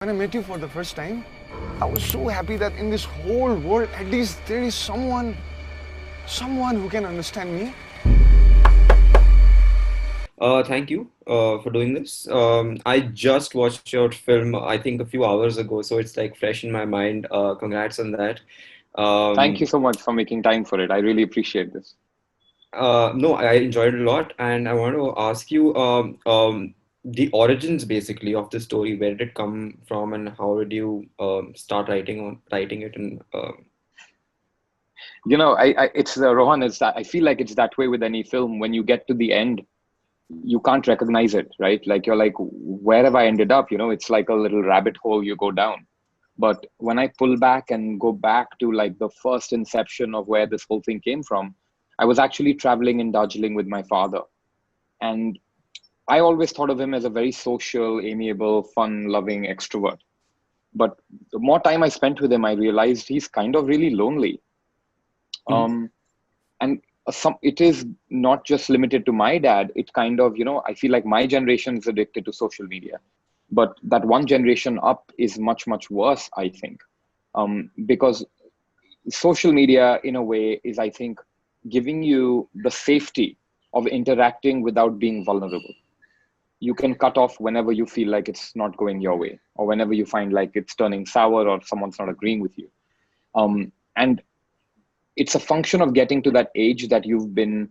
When I met you for the first time, I was so happy that in this whole world, at least there is someone who can understand me. Thank you for doing this. I just watched your film, I think a few hours ago, so it's like fresh in my mind. Congrats on that. Thank you Um, so much for making time for it. I really appreciate this. no, I enjoyed it a lot, and I want to ask you the origins basically of the story. Where did it come from, and how did you start writing it? And It's Rohan. I feel like it's that way with any film. When you get to the end, you can't recognize it, right? Like you're like, where have I ended up? It's like a little rabbit hole you go down. But when I pull back and go back to like the first inception of where this whole thing came from, I was actually traveling in Darjeeling with my father, and I always thought of him as a very social, amiable, fun-loving extrovert. But the more time I spent with him, I realized he's kind of really lonely. Mhm. Um, and it is not just limited to my dad. It kind of, I feel like my generation is addicted to social media, but that one generation up is much, much worse, I think. Because social media, in a way, is, I think, giving you the safety of interacting without being vulnerable. You can cut off whenever you feel like it's not going your way, or whenever you find like it's turning sour or someone's not agreeing with you. And it's a function of getting to that age that you've been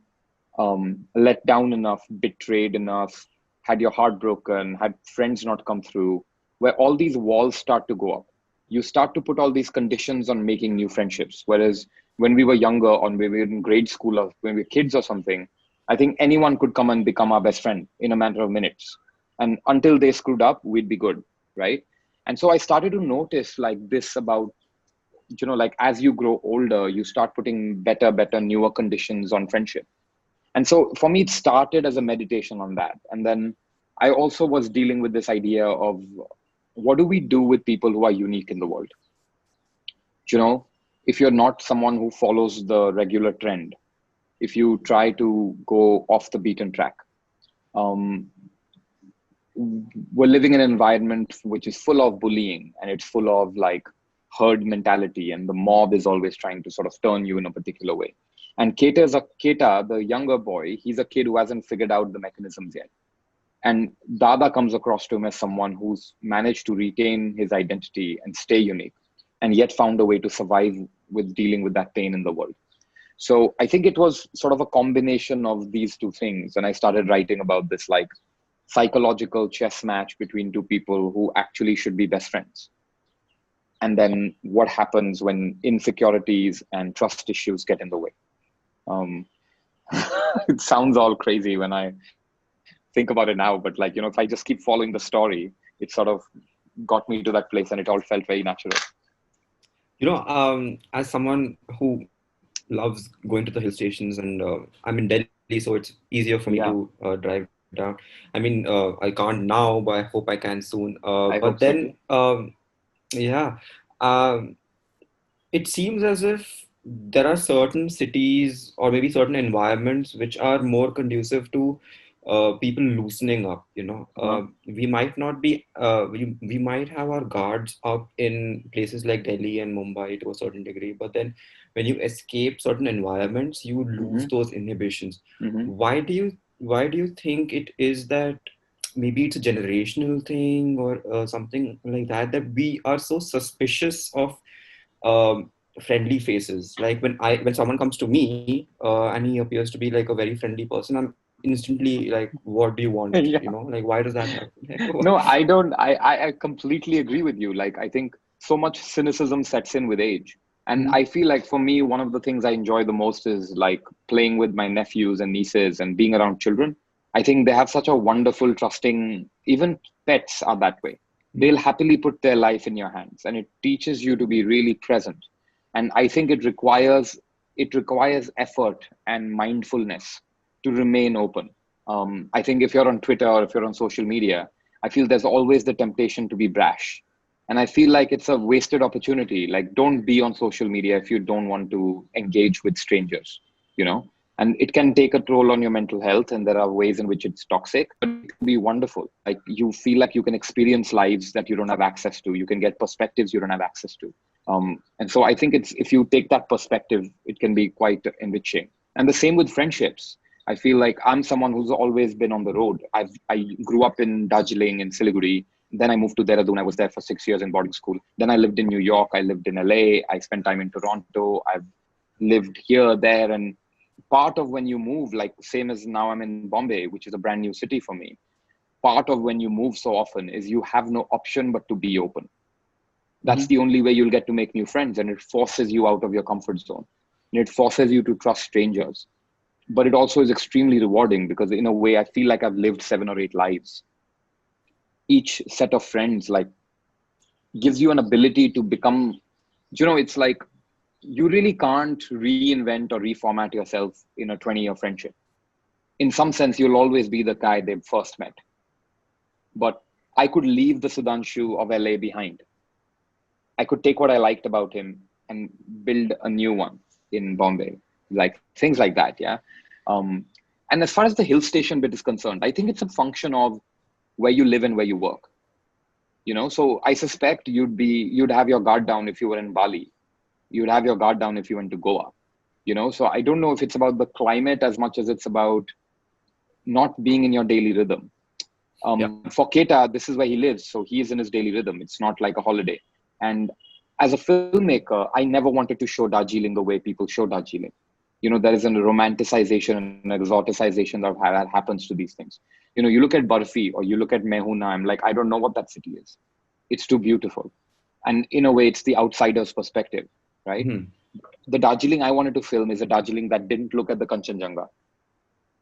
let down enough, betrayed enough, had your heart broken, had friends not come through, where all these walls start to go up. You start to put all these conditions on making new friendships. Whereas when we were younger, or when we were in grade school, or when we were kids or something, I think anyone could come and become our best friend in a matter of minutes. And until they screwed up, we'd be good, right? And so I started to notice like this about, like as you grow older, you start putting better, newer conditions on friendship. And so for me, it started as a meditation on that. And then I also was dealing with this idea of what do we do with people who are unique in the world? You know, if you're not someone who follows the regular trend, if you try to go off the beaten track, um, we're living in an environment which is full of bullying, and it's full of like herd mentality, and the mob is always trying to sort of turn you in a particular way. And Keta, the younger boy, he's a kid who hasn't figured out the mechanisms yet. And Dada comes across to him as someone who's managed to retain his identity and stay unique, and yet found a way to survive with dealing with that pain in the world. So I think it was sort of a combination of these two things. And I started writing about this like psychological chess match between two people who actually should be best friends. And then what happens when insecurities and trust issues get in the way. Um, it sounds all crazy when I think about it now, but like, if I just keep following the story, it sort of got me to that place and it all felt very natural. as someone who loves going to the hill stations, and I'm in Delhi, so it's easier for me to Yeah, drive down. I mean, I can't now, but I hope I can soon. I But hope so then, too. yeah, um, it seems as if there are certain cities or maybe certain environments which are more conducive to people loosening up. Uh-huh. We might not be, we might have our guards up in places like Delhi and Mumbai to a certain degree, but then when you escape certain environments, you lose Mm-hmm. those inhibitions. Mm-hmm. Why do you think it is that maybe it's a generational thing or something like that, that we are so suspicious of friendly faces? Like when someone comes to me and he appears to be like a very friendly person, I'm instantly like, what do you want? Yeah. Like, why does that happen? No, I don't. I completely agree with you. Like, I think so much cynicism sets in with age. And Mhm. I feel like for me, one of the things I enjoy the most is like playing with my nephews and nieces and being around children. I think they have such a wonderful, trusting, even pets are that way. They'll happily put their life in your hands, and it teaches you to be really present. And I think it requires effort and mindfulness to remain open. I think if you're on Twitter or if you're on social media, I feel there's always the temptation to be brash. And I feel like it's a wasted opportunity. Like, don't be on social media if you don't want to engage with strangers, you know? And it can take a toll on your mental health, and there are ways in which it's toxic, but it can be wonderful. Like, you feel like you can experience lives that you don't have access to. You can get perspectives you don't have access to. And so I think it's, if you take that perspective, it can be quite enriching. And the same with friendships. I feel like I'm someone who's always been on the road. I grew up in Darjeeling in Siliguri. Then I moved to Dehradun. I was there for 6 years in boarding school. Then I lived in New York. I lived in LA. I spent time in Toronto. I've lived here, there. And part of when you move, like same as now I'm in Bombay, which is a brand new city for me. Part of when you move so often is you have no option but to be open. That's the only way you'll get to make new friends. And it forces you out of your comfort zone. And it forces you to trust strangers. But it also is extremely rewarding, because in a way I feel like I've lived 7 or 8 lives. Each set of friends like gives you an ability to become, it's like you really can't reinvent or reformat yourself in a 20-year friendship. In some sense, you'll always be the guy they first met. But I could leave the Sudhanshu of LA behind. I could take what I liked about him and build a new one in Bombay, like things like that. Yeah. And as far as the hill station bit is concerned, I think it's a function of where you live and where you work. So I suspect you'd have your guard down if you were in Bali. You'd have your guard down if you went to Goa. So I don't know if it's about the climate as much as it's about not being in your daily rhythm. For Keta, this is where he lives. So he is in his daily rhythm. It's not like a holiday. And as a filmmaker, I never wanted to show Darjeeling the way people show Darjeeling. There is a romanticization and exoticization that happens to these things. You look at Barfi or you look at Mehuna, I'm like, I don't know what that city is. It's too beautiful. And in a way, it's the outsider's perspective, right? The Darjeeling I wanted to film is a Darjeeling that didn't look at the Kanchenjunga.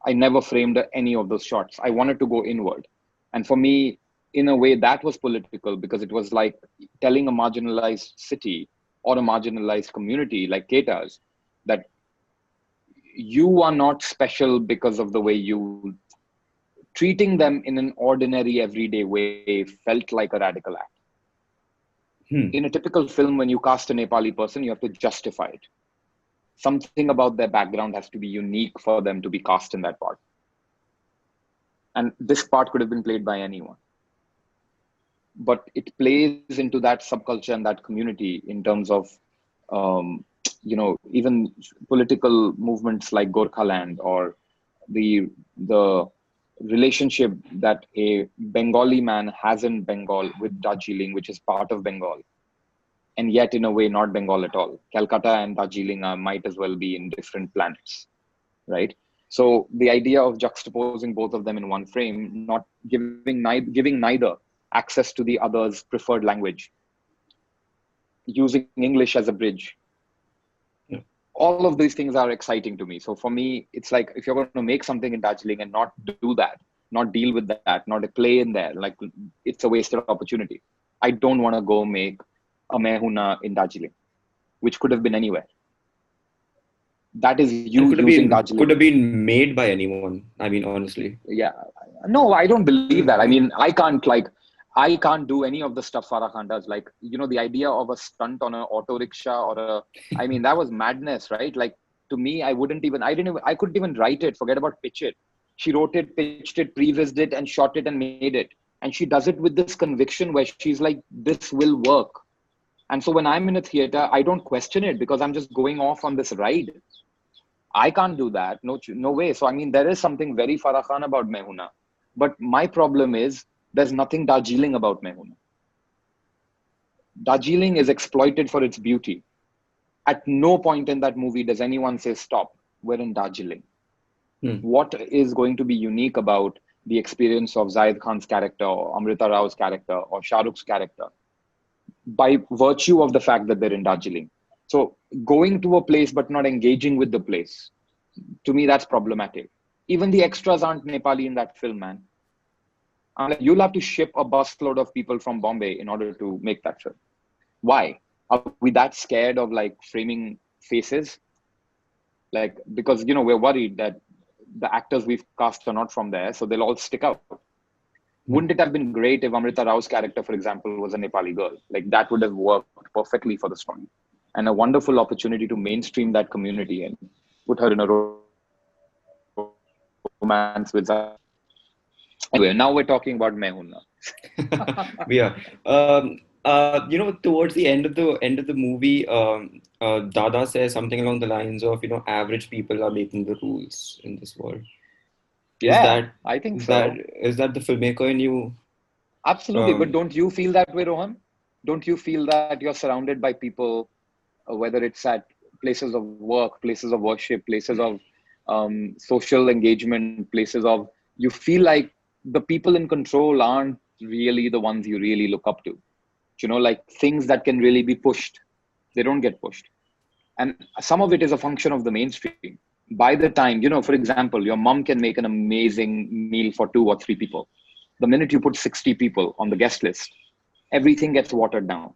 I never framed any of those shots. I wanted to go inward. And for me, in a way, that was political, because it was like telling a marginalized city or a marginalized community like Keta's that you are not special because of the way you treating them in an ordinary everyday way felt like a radical act. In a typical film, when you cast a Nepali person, you have to justify it. Something about their background has to be unique for them to be cast in that part. And this part could have been played by anyone. But it plays into that subculture and that community in terms of, even political movements like Gorkhaland, or the relationship that a Bengali man has in Bengal with Darjeeling, which is part of Bengal, and yet in a way not Bengal at all. Calcutta and Darjeeling might as well be in different planets, right? So the idea of juxtaposing both of them in one frame, not giving neither access to the other's preferred language, using English as a bridge. All of these things are exciting to me. So for me, it's like, if you're going to make something in Darjeeling and not do that, not deal with that, not play in there, like it's a wasted opportunity. I don't want to go make a Mehuna in Darjeeling, which could have been anywhere. That is you using Darjeeling. Could have been made by anyone. I mean, honestly. Yeah. No, I don't believe that. I mean, I can't do any of the stuff Farah Khan does. Like, the idea of a stunt on an auto rickshaw I mean, that was madness, right? Like, to me, I couldn't even write it, forget about pitch it. She wrote it, pitched it, prevised it, and shot it and made it. And she does it with this conviction where she's like, this will work. And so when I'm in a theater, I don't question it, because I'm just going off on this ride. I can't do that. No way. So, I mean, there is something very Farah Khan about Mehuna. But my problem is, there's nothing Darjeeling about Mehuna. Darjeeling is exploited for its beauty. At no point in that movie does anyone say, stop, we're in Darjeeling. What is going to be unique about the experience of Zahid Khan's character, or Amrita Rao's character, or Shah Rukh's character, by virtue of the fact that they're in Darjeeling? So going to a place but not engaging with the place, to me, that's problematic. Even the extras aren't Nepali in that film, man. Like, you'll have to ship a busload of people from Bombay in order to make that film. Why? Are we that scared of like framing faces? Like, because, we're worried that the actors we've cast are not from there, so they'll all stick out. Wouldn't it have been great if Amrita Rao's character, for example, was a Nepali girl? Like, that would have worked perfectly for the story. And a wonderful opportunity to mainstream that community and put her in a role. romance with Zara. Anyway, now we're talking about Mehuna. We are. Towards the end of the movie, Dada says something along the lines of, average people are making the rules in this world. Is Yeah, that I think is that so. is that the filmmaker in you? Absolutely. But Um, don't you feel that way, Rohan? Don't you feel that you're surrounded by people, whether it's at places of work, places of worship, places of social engagement, places of, you feel like the people in control aren't really the ones you really look up to. Like things that can really be pushed, they don't get pushed. And some of it is a function of the mainstream. By the time, for example, your mom can make an amazing meal for 2 or 3 people. The minute you put 60 people on the guest list, everything gets watered down.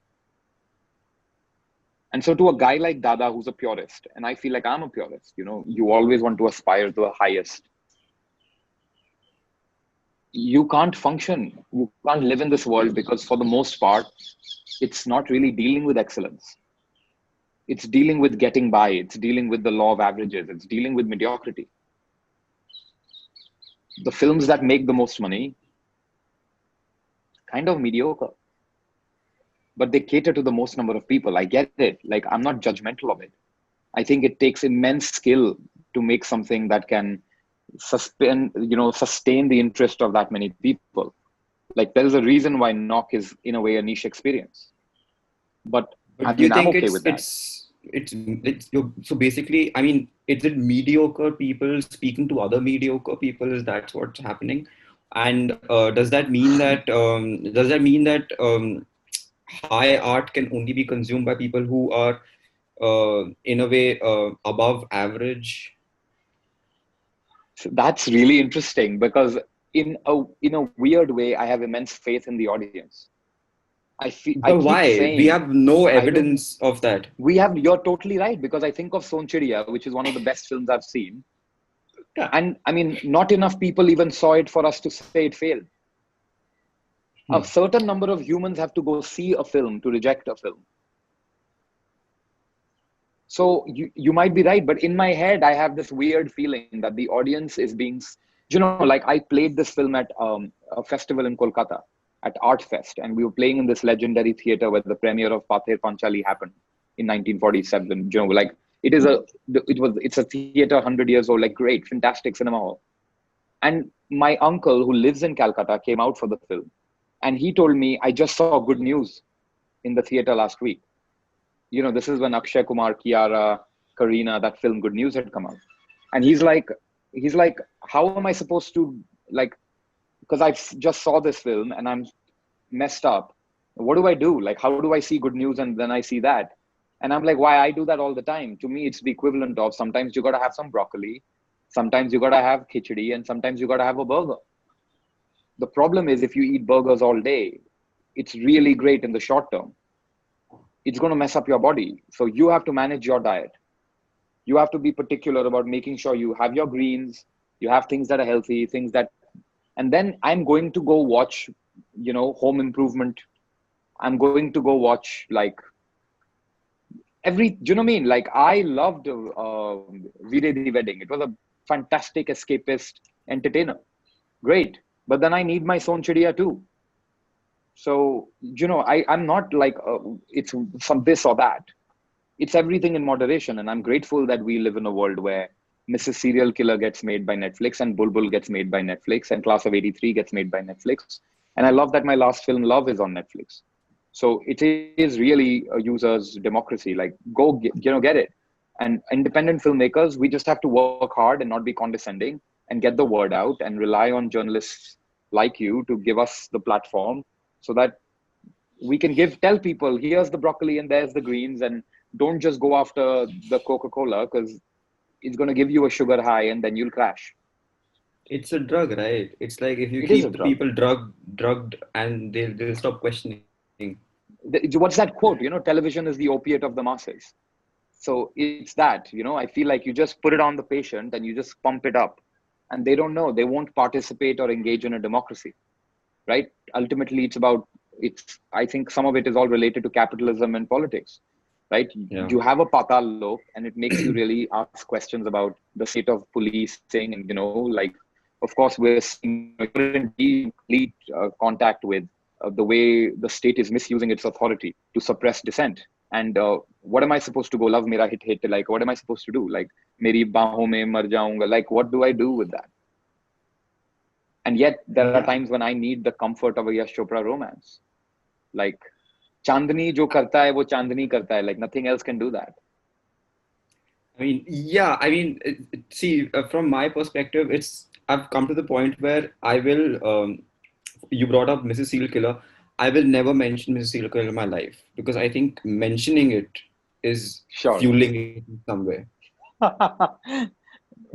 And so to a guy like Dada, who's a purist, and I feel like I'm a purist, you always want to aspire to the highest. You can't function, you can't live in this world because for the most part, it's not really dealing with excellence. It's dealing with getting by. It's dealing with the law of averages. It's dealing with mediocrity. The films that make the most money, kind of mediocre, but they cater to the most number of people. I get it. Like, I'm not judgmental of it. I think it takes immense skill to make something that can sustain the interest of that many people. Like, there is a reason why Knock is in a way a niche experience. But I but do you mean, I'm think okay it's with that. it's it's so basically, I mean, is it mediocre people speaking to other mediocre people? Is that what's happening? And does that mean that high art can only be consumed by people who are in a way above average? So that's really interesting because in a weird way, I have immense faith in the audience. I But keep why? We saying, have no I don't know. evidence of that. You're totally right because I think of Sonchiriya, which is one of the best films I've seen. Yeah. And I mean, not enough people even saw it for us to say it failed. A Hmm. certain number of humans have to go see a film to reject a film. So you might be right, but in my head, I have this weird feeling that the audience is being, like I played this film at a festival in Kolkata at Art Fest, and we were playing in this legendary theater where the premiere of Pather Panchali happened in 1947. Like it's a theater 100 years old, like great, fantastic cinema hall. And my uncle who lives in Calcutta came out for the film, and he told me, I just saw good news in the theater last week. This is when Akshay Kumar, Kiara, Karina, that film Good News had come out. And he's like, how am I supposed to, like, because I just saw this film and I'm messed up. What do I do? Like, how do I see good news and then I see that? And I'm like, why? I do that all the time. To me, it's the equivalent of sometimes you got to have some broccoli, sometimes you got to have khichdi, and sometimes you got to have a burger. The problem is if you eat burgers all day, it's really great in the short term. It's going to mess up your body. So you have to manage your diet. You have to be particular about making sure you have your greens, you have things that are healthy, and then I'm going to go watch, home improvement. I'm going to go watch like do you know what I mean? Like I loved Veere the Wedding. It was a fantastic escapist entertainer. Great. But then I need my Sonchiriya too. So, I'm not like, it's some this or that. It's everything in moderation. And I'm grateful that we live in a world where Mrs. Serial Killer gets made by Netflix and Bulbul gets made by Netflix and Class of 83 gets made by Netflix. And I love that my last film, Love, is on Netflix. So it is really a user's democracy. Like go get it. And independent filmmakers, we just have to work hard and not be condescending and get the word out and rely on journalists like you to give us the platform so that we can tell people here's the broccoli and there's the greens, and don't just go after the Coca-Cola because it's going to give you a sugar high and then you'll crash. It's a drug, right? It's like if you It is a keep the drug. people drugged, and they'll stop questioning. What's that quote? Television is the opiate of the masses. So it's that, I feel like you just put it on the patient and you just pump it up, and they don't know, they won't participate or engage in a democracy, right? Ultimately, I think some of it is all related to capitalism and politics, right? Yeah. You have a patal lok and it makes you really ask questions about the state of policing and, like of course, we're seeing, you're in complete contact with the way the state is misusing its authority to suppress dissent. And what am I supposed to go love mera hit hit? Like, what am I supposed to do? Like, meri baahon mein mar jaunga. Like, what do I do with that? And yet there are times when I need the comfort of a Yash Chopra romance. Like, Chandni jo karta hai, wo Chandni karta hai. Like, nothing else can do that. I mean, yeah, I mean, see, from my perspective, I've come to the point where I will, you brought up Mrs. Serial Killer. I will never mention Mrs. Serial Killer in my life because I think mentioning it is Sure. fueling it in some way. I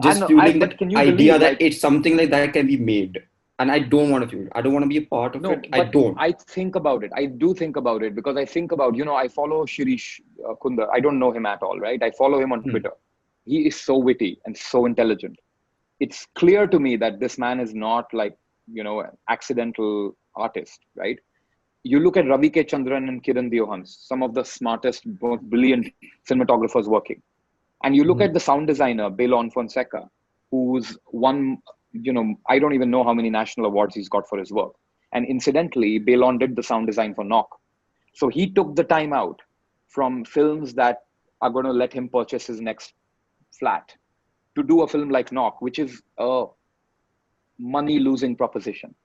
Just know, fueling but that can you idea believe, that like, it's something like that can be made. And I don't want to fuel it. I don't want to be a part of no, it. I but don't. I think about it. I do think about it because I think about, I follow Shirish Kundar. I don't know him at all, right? I follow him on Twitter. He is so witty and so intelligent. It's clear to me that this man is not like, an accidental artist, right? You look at Ravi K. Chandran and Kiran Diohans, some of the smartest, most brilliant cinematographers working. And you look at the sound designer, Belon Fonseca, who's won, I don't even know how many national awards he's got for his work. And incidentally, Belon did the sound design for Knock. So he took the time out from films that are going to let him purchase his next flat to do a film like Knock, which is a money-losing proposition.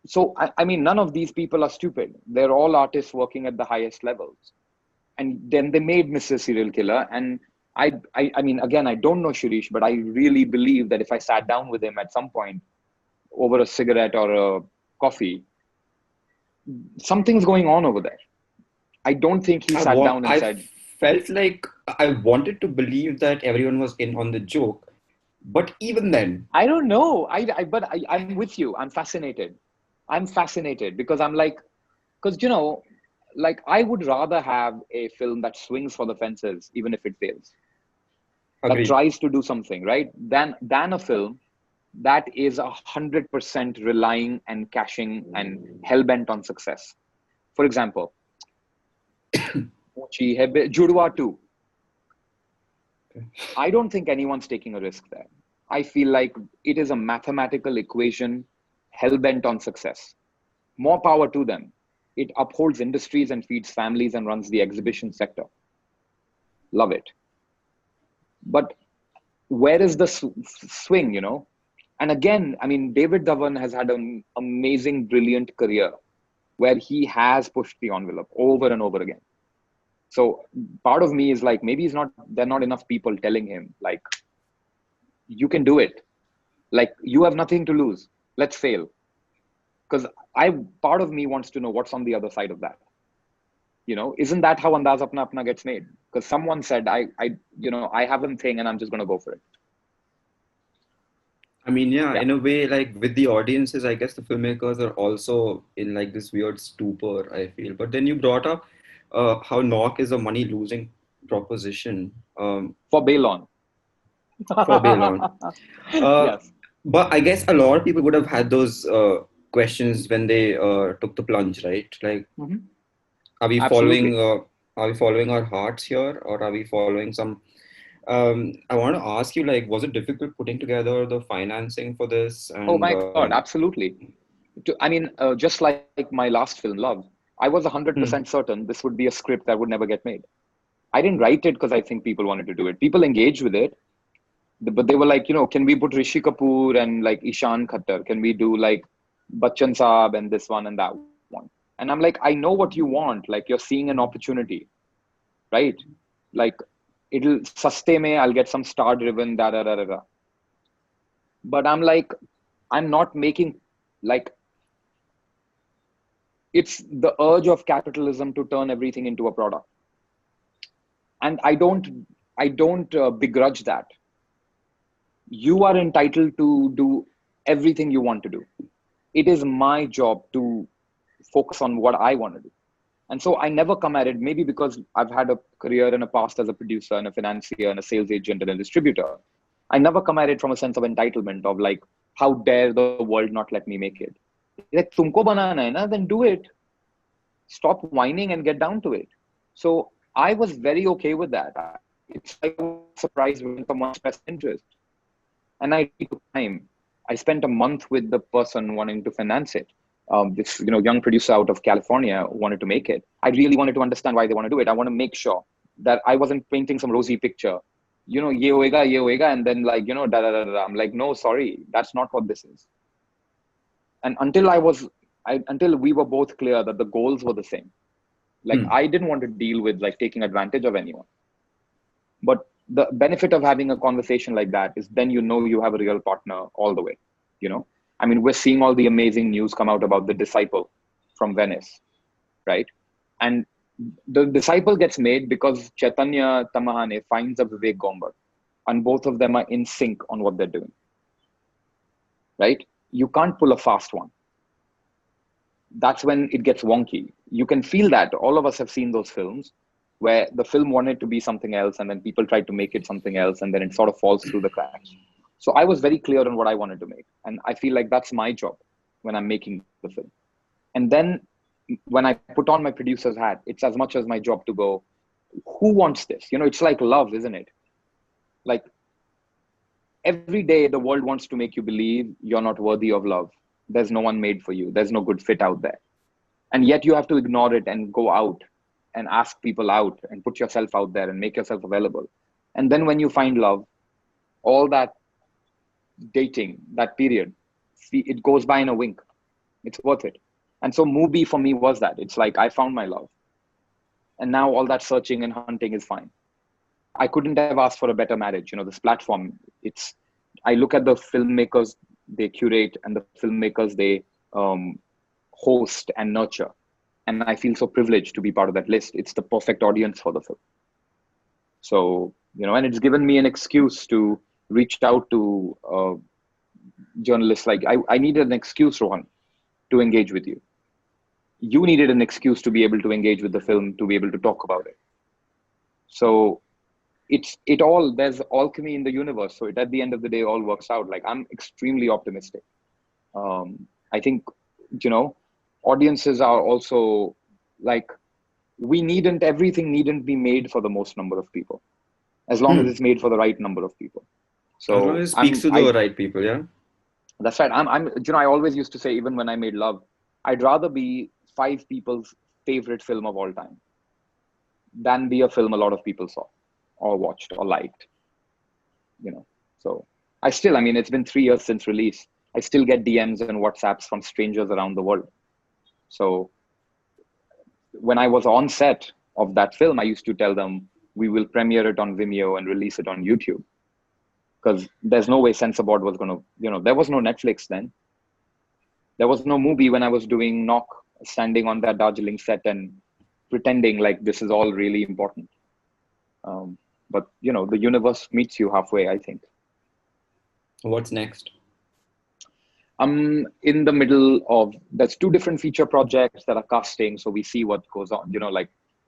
So, I mean, none of these people are stupid. They're all artists working at the highest levels. And then they made Mr. Serial Killer. And I mean, again, I don't know Shirish, but I really believe that if I sat down with him at some point over a cigarette or a coffee, something's going on over there. I don't think he sat down and said... felt like I wanted to believe that everyone was in on the joke. But even then... I don't know. But I'm with you. I'm fascinated. Because I'm like... Because, like, I would rather have a film that swings for the fences, even if it fails. Agreed. That tries to do something, right? Than a film that is 100% relying and cashing and hell-bent on success. For example, Judwa 2. I don't think anyone's taking a risk there. I feel like it is a mathematical equation hell-bent on success. More power to them. It upholds industries and feeds families and runs the exhibition sector. Love it. But where is the swing, And again, I mean, David Dhawan has had an amazing, brilliant career where he has pushed the envelope over and over again. So part of me is like, maybe there are not enough people telling him, like, you can do it. Like, you have nothing to lose. Let's fail. Because part of me wants to know what's on the other side of that. Isn't that how Andaz Apna Apna gets made? Because someone said, I have a thing and I'm just going to go for it. I mean, yeah, in a way, like with the audiences, I guess the filmmakers are also in like this weird stupor, I feel. But then you brought up how Knock is a money-losing proposition. For Belon. For Belon. Yes. But I guess a lot of people would have had those questions when they took the plunge, right? Like, are we following our hearts here, or are we following some? I want to ask you, like, was it difficult putting together the financing for this? And, oh my God, absolutely. Just like my last film, Love, I was 100% certain this would be a script that would never get made. I didn't write it because I think people wanted to do it. People engaged with it. But they were like, can we put Rishi Kapoor and like Ishan Khattar? Can we do like Bachchan Saab and this one and that one? And I'm like, I know what you want. Like, you're seeing an opportunity, right? Like, it'll sustain me. I'll get some star driven, da da da da da. But I'm like, I'm not making like, it's the urge of capitalism to turn everything into a product. And I don't begrudge that. You are entitled to do everything you want to do. It is my job to focus on what I want to do. And so I never come at it, maybe because I've had a career in a past as a producer and a financier and a sales agent and a distributor. I never come at it from a sense of entitlement of like, how dare the world not let me make it? Like, tumko banana hai na, then do it. Stop whining and get down to it. So I was very okay with that. It's like I was surprised when someone expressed interest. And I took time. I spent a month with the person wanting to finance it. This young producer out of California wanted to make it. I really wanted to understand why they want to do it. I want to make sure that I wasn't painting some rosy picture. Ye hoega, and then like, da da da da. I'm like, no, sorry, that's not what this is. And until we were both clear that the goals were the same. Like, I didn't want to deal with like taking advantage of anyone. But the benefit of having a conversation like that is then you have a real partner all the way. I mean, we're seeing all the amazing news come out about The Disciple from Venice, right? And The Disciple gets made because Chaitanya Tamahane finds a Vivek Gombar, and both of them are in sync on what they're doing, right? You can't pull a fast one. That's when it gets wonky. You can feel that. All of us have seen those films where the film wanted to be something else and then people tried to make it something else, and then it sort of falls through the cracks. So I was very clear on what I wanted to make. And I feel like that's my job when I'm making the film. And then when I put on my producer's hat, it's as much as my job to go, who wants this? It's like love, isn't it? Like, every day the world wants to make you believe you're not worthy of love. There's no one made for you. There's no good fit out there. And yet you have to ignore it and go out and ask people out and put yourself out there and make yourself available. And then when you find love, all that dating, that period, it goes by in a wink. It's worth it. And so Mubi for me was that. It's like I found my love. And now all that searching and hunting is fine. I couldn't have asked for a better marriage. This platform, I look at the filmmakers they curate and the filmmakers they host and nurture. And I feel so privileged to be part of that list. It's the perfect audience for the film. So, and it's given me an excuse to reach out to journalists. Like, I needed an excuse, Rohan, to engage with you. You needed an excuse to be able to engage with the film, to be able to talk about it. So there's alchemy in the universe. So at the end of the day, all works out. Like, I'm extremely optimistic. I think, audiences are also like, everything needn't be made for the most number of people, as long as it's made for the right number of people. So as long as it speaks to the right people, yeah. That's right. I always used to say, even when I made Love, I'd rather be 5 people's favorite film of all time than be a film a lot of people saw or watched or liked. So it's been 3 years since release. I still get DMs and WhatsApps from strangers around the world. So when I was on set of that film, I used to tell them, we will premiere it on Vimeo and release it on YouTube. Because there's no way Censorboard was going to, there was no Netflix then. There was no Mubi when I was doing Knock, standing on that Darjeeling set and pretending like this is all really important. But, the universe meets you halfway, I think. What's next? I'm in the middle of, there's 2 different feature projects that are casting. So we see what goes on,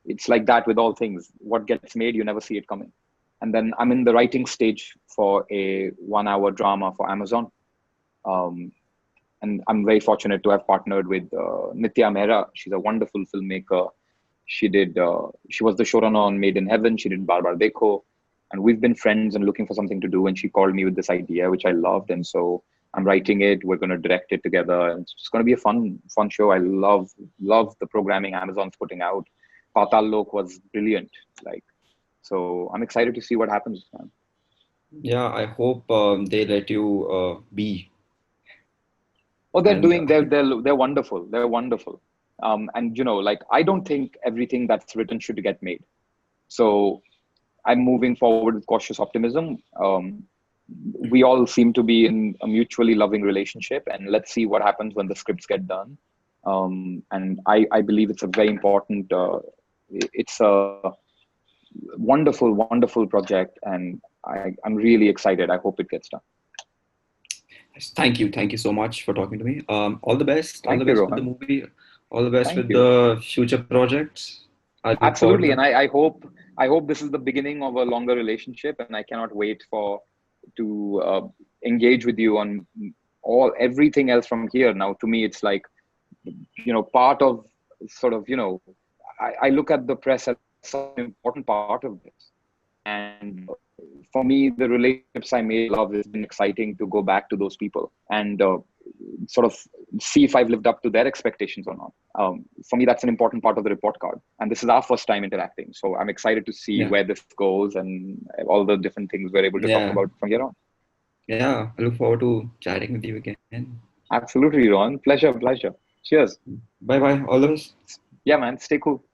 it's like that with all things. What gets made, you never see it coming. And then I'm in the writing stage for a 1-hour drama for Amazon. And I'm very fortunate to have partnered with Nitya Mehra. She's a wonderful filmmaker. She was the showrunner on Made in Heaven. She did Bar Bar Dekho. And we've been friends and looking for something to do. And she called me with this idea, which I loved. And so I'm writing it. We're going to direct it together. And it's just going to be a fun show. I love the programming Amazon's putting out. Patal Lok was brilliant. So I'm excited to see what happens, man. Yeah, I hope they let you be. Oh, they're wonderful. They're wonderful. And I don't think everything that's written should get made. So I'm moving forward with cautious optimism. We all seem to be in a mutually loving relationship, and let's see what happens when the scripts get done. And I believe it's a very important, it's a wonderful, wonderful project. And I'm really excited. I hope it gets done. Thank you so much for talking to me. All the best. Thank all the you, best Rohan. with the movie. All the best Thank with you. the future projects. Absolutely. And I hope this is the beginning of a longer relationship, and I cannot wait to engage with you on everything else from here. Now, to me, it's like, part of sort of, I look at the press as an important part of this. And for me, the relationships I made, love, has been exciting to go back to those people and sort of see if I've lived up to their expectations or not. For me, that's an important part of the report card. And this is our first time interacting. So I'm excited to see where this goes and all the different things we're able to talk about from here on. Yeah, I look forward to chatting with you again. Absolutely, Ron. Pleasure. Cheers. Bye-bye. All the best. Yeah, man. Stay cool.